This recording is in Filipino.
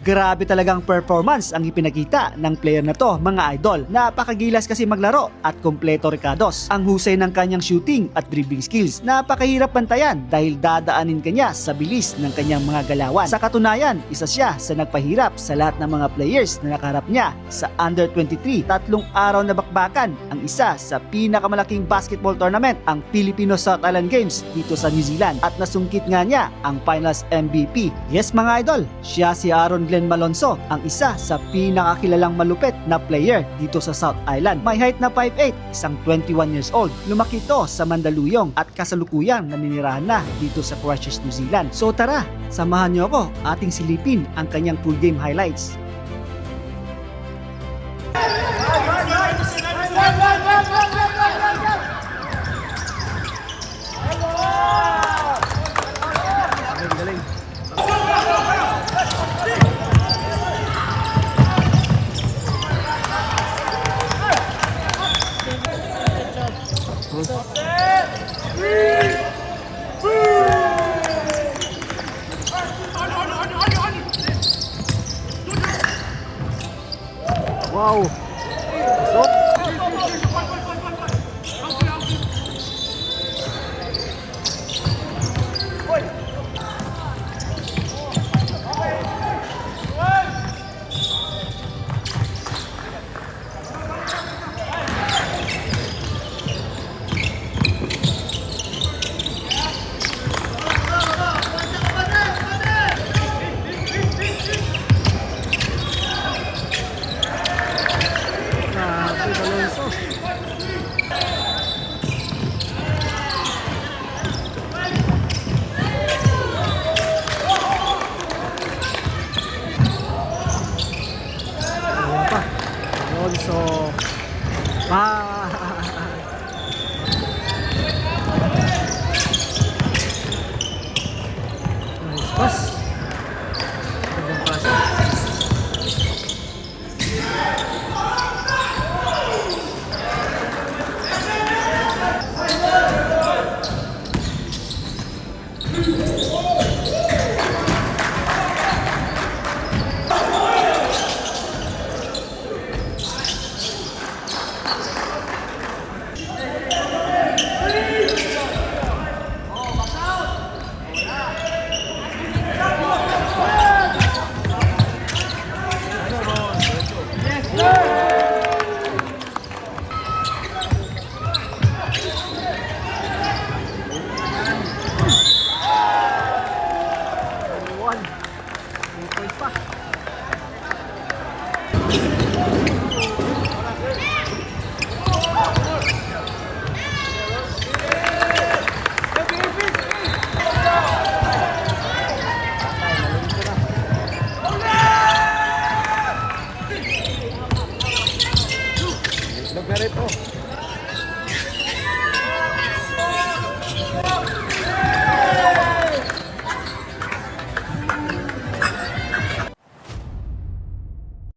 Grabe talagang performance ang ipinakita ng player na to, mga idol. Napakagilas kasi maglaro at kompleto rekados. Ang husay ng kanyang shooting at dribbling skills, napakahirap bantayan dahil dadaanin kanya sa bilis ng kanyang mga galawan. Sa katunayan, isa siya sa nagpahirap sa lahat ng mga players na nakaharap niya sa Under 23. 3 araw na bakbakan ang isa sa pinakamalaking basketball tournament, ang Filipino South Island Games dito sa New Zealand, at nasungkit nga niya ang Finals MVP. Yes mga idol, siya si Aaron Glenn Malonzo, ang isa sa pinakakilalang malupit na player dito sa South Island. May height na 5'8", isang 21 years old. Lumaki ito sa Mandaluyong at kasalukuyang naninirahan na dito sa Christchurch, New Zealand. So tara, samahan niyo ako ating silipin ang kanyang full game highlights. Wow. So,